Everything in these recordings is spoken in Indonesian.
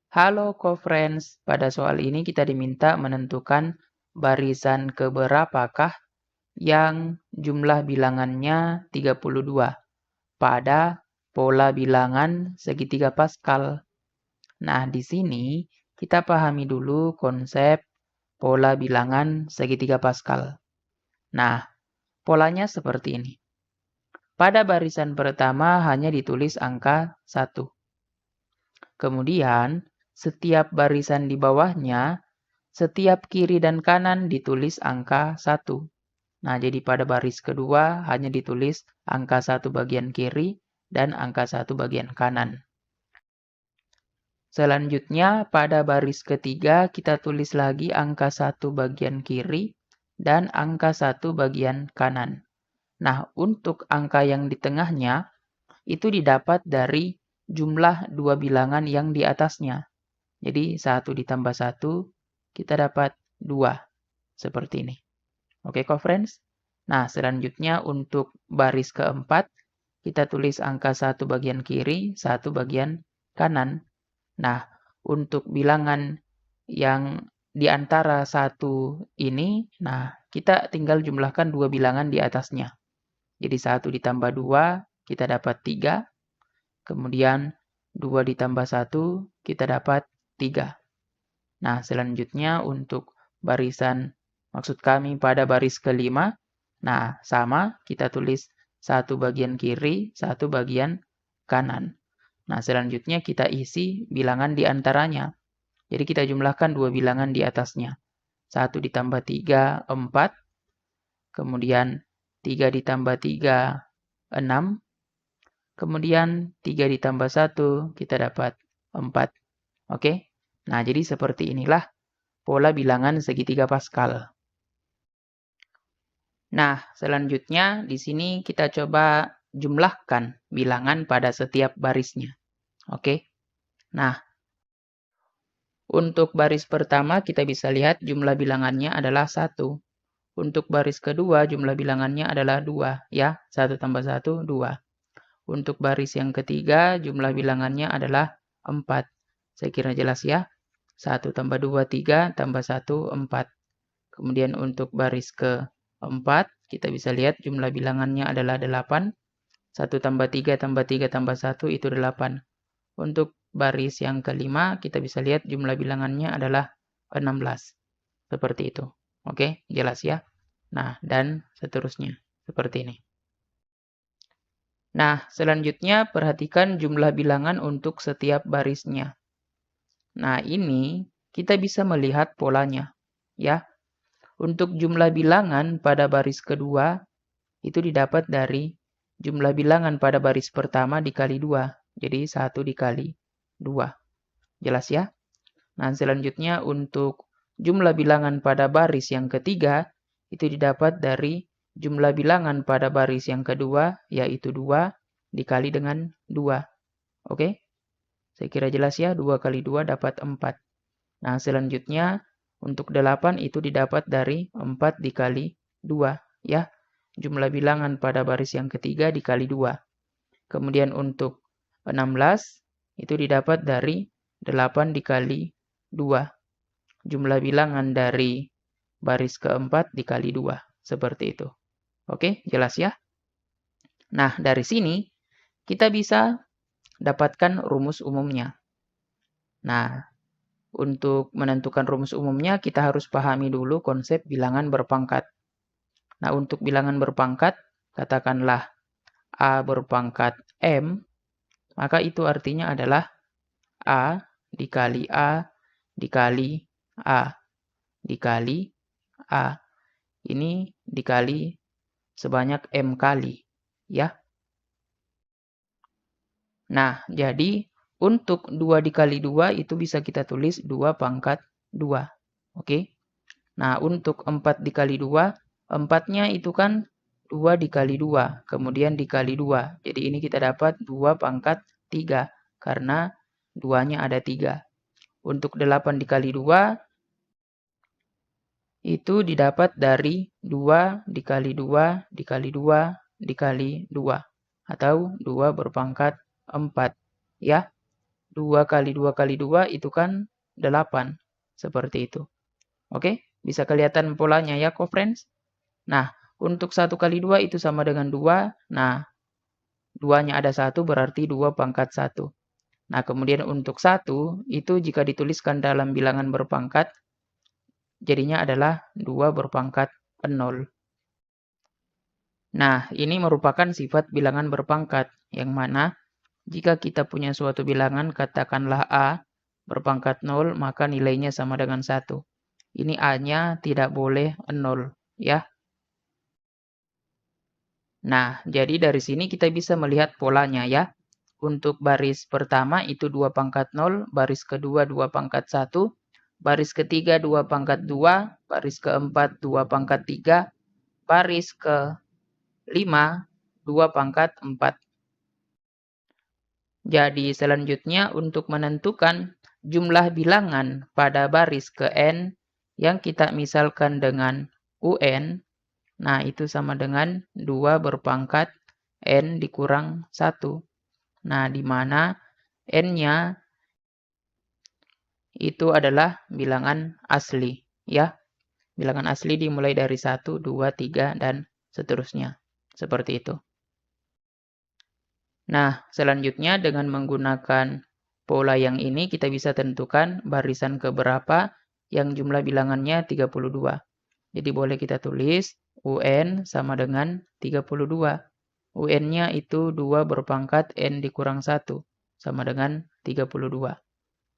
Halo co-friends, pada soal ini kita diminta menentukan barisan keberapakah yang jumlah bilangannya 32 pada pola bilangan segitiga Pascal. Nah, di sini kita pahami dulu konsep pola bilangan segitiga Pascal. Nah, polanya seperti ini. Pada barisan pertama hanya ditulis angka 1. Kemudian, setiap barisan di bawahnya, setiap kiri dan kanan ditulis angka 1. Nah, jadi pada baris kedua hanya ditulis angka 1 bagian kiri dan angka 1 bagian kanan. Selanjutnya, pada baris ketiga kita tulis lagi angka 1 bagian kiri dan angka 1 bagian kanan. Nah, untuk angka yang di tengahnya, itu didapat dari jumlah dua bilangan yang di atasnya. Jadi 1 ditambah 1, kita dapat 2. Seperti ini. Oke, co-friends? Nah, selanjutnya untuk baris keempat, kita tulis angka 1 bagian kiri, 1 bagian kanan. Nah, untuk bilangan yang di antara 1 ini, nah, kita tinggal jumlahkan dua bilangan di atasnya. Jadi 1 ditambah 2, kita dapat 3. Kemudian 2 ditambah 1, kita dapat 3. Nah, selanjutnya untuk barisan, maksud kami pada baris kelima, nah sama, kita tulis 1 bagian kiri, 1 bagian kanan. Nah, selanjutnya kita isi bilangan di antaranya. Jadi kita jumlahkan dua bilangan di atasnya. 1 ditambah 3, 4. Kemudian 3 ditambah 3, 6. Kemudian 3 ditambah 1, kita dapat 4. Oke? Nah, jadi seperti inilah pola bilangan segitiga Pascal. Nah, selanjutnya di sini kita coba jumlahkan bilangan pada setiap barisnya. Oke? Nah, untuk baris pertama kita bisa lihat jumlah bilangannya adalah 1. Untuk baris kedua jumlah bilangannya adalah 2, ya. 1 tambah 1, 2. Untuk baris yang ketiga jumlah bilangannya adalah 4. Saya kira jelas ya. 1 tambah 2, 3, tambah 1, 4. Kemudian untuk baris keempat, kita bisa lihat jumlah bilangannya adalah 8. 1 tambah 3 tambah 3 tambah 1 itu 8. Untuk baris yang kelima, kita bisa lihat jumlah bilangannya adalah 16. Seperti itu. Oke, jelas ya? Nah, dan seterusnya. Seperti ini. Nah, selanjutnya perhatikan jumlah bilangan untuk setiap barisnya. Nah, ini kita bisa melihat polanya. Ya, untuk jumlah bilangan pada baris kedua, itu didapat dari jumlah bilangan pada baris pertama dikali 2. Jadi 1 dikali 2. Jelas ya? Nah, selanjutnya untuk jumlah bilangan pada baris yang ketiga, itu didapat dari jumlah bilangan pada baris yang kedua, yaitu 2 dikali dengan 2. Oke? Saya kira jelas ya, 2 kali 2 dapat 4. Nah, selanjutnya untuk 8 itu didapat dari 4 dikali 2. Ya, jumlah bilangan pada baris yang ketiga dikali 2. Kemudian untuk 16 itu didapat dari 8 dikali 2. Jumlah bilangan dari baris keempat dikali 2. Seperti itu. Oke, jelas ya? Nah, dari sini kita bisa dapatkan rumus umumnya. Nah, untuk menentukan rumus umumnya, kita harus pahami dulu konsep bilangan berpangkat. Nah, untuk bilangan berpangkat, katakanlah A berpangkat M, maka itu artinya adalah A dikali A dikali A dikali A. Ini dikali sebanyak M kali, ya. Nah, jadi untuk 2 dikali 2 itu bisa kita tulis 2 pangkat 2. Oke. Nah, untuk 4 dikali 2, 4-nya itu kan 2 dikali 2, kemudian dikali 2. Jadi ini kita dapat 2 pangkat 3, karena 2-nya ada 3. Untuk 8 dikali 2, itu didapat dari 2 dikali 2 dikali 2 dikali 2. Atau 2 berpangkat 4. Ya, 2 kali 2 kali 2 itu kan 8. Seperti itu. Oke, bisa kelihatan polanya ya, co-friends? Nah, untuk 1 kali 2 itu sama dengan 2. Nah, 2-nya ada 1 berarti 2 pangkat 1. Nah, kemudian untuk 1 itu jika dituliskan dalam bilangan berpangkat, jadinya adalah 2 berpangkat 0. Nah, ini merupakan sifat bilangan berpangkat, yang mana jika kita punya suatu bilangan, katakanlah A, berpangkat 0, maka nilainya sama dengan 1. Ini A-nya tidak boleh 0, ya. Nah, jadi dari sini kita bisa melihat polanya, ya. Untuk baris pertama itu 2 pangkat 0, baris kedua 2 pangkat 1, baris ketiga 2 pangkat 2, baris keempat 2 pangkat 3, baris ke-5 2 pangkat 4. Jadi selanjutnya untuk menentukan jumlah bilangan pada baris ke n yang kita misalkan dengan UN, nah itu sama dengan 2 berpangkat n dikurang 1. Nah, di mana n-nya itu adalah bilangan asli, ya. Bilangan asli dimulai dari 1, 2, 3, dan seterusnya. Seperti itu. Nah, selanjutnya dengan menggunakan pola yang ini kita bisa tentukan barisan keberapa yang jumlah bilangannya 32. Jadi boleh kita tulis UN sama dengan 32. UN-nya itu 2 berpangkat N dikurang 1 sama dengan 32.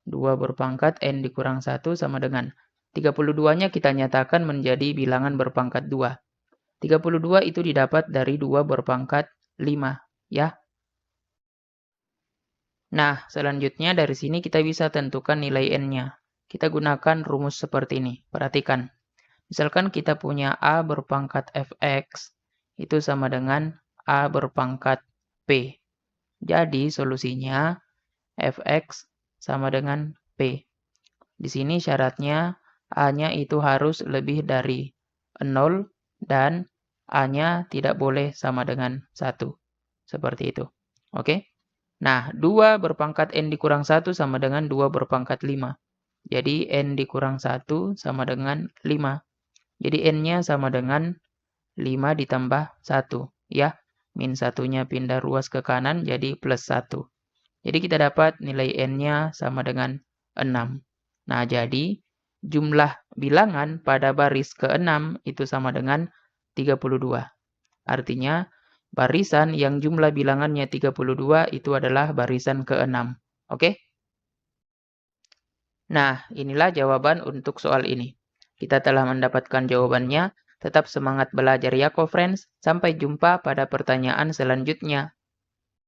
2 berpangkat N dikurang 1 sama dengan 32-nya kita nyatakan menjadi bilangan berpangkat 2. 32 itu didapat dari 2 berpangkat 5, ya. Nah, selanjutnya dari sini kita bisa tentukan nilai n-nya. Kita gunakan rumus seperti ini. Perhatikan. Misalkan kita punya A berpangkat fx, itu sama dengan A berpangkat P. Jadi solusinya fx sama dengan P. Di sini syaratnya A-nya itu harus lebih dari 0 dan A-nya tidak boleh sama dengan 1. Seperti itu. Oke? Nah, 2 berpangkat N dikurang 1 sama dengan 2 berpangkat 5. Jadi, N dikurang 1 sama dengan 5. Jadi, N-nya sama dengan 5 ditambah 1. Ya, min 1-nya pindah ruas ke kanan jadi plus 1. Jadi, kita dapat nilai N-nya sama dengan 6. Nah, jadi jumlah bilangan pada baris ke-6 itu sama dengan 32. Artinya, barisan yang jumlah bilangannya 32 itu adalah barisan ke-6. Oke? Nah, inilah jawaban untuk soal ini. Kita telah mendapatkan jawabannya. Tetap semangat belajar ya, co-friends. Sampai jumpa pada pertanyaan selanjutnya.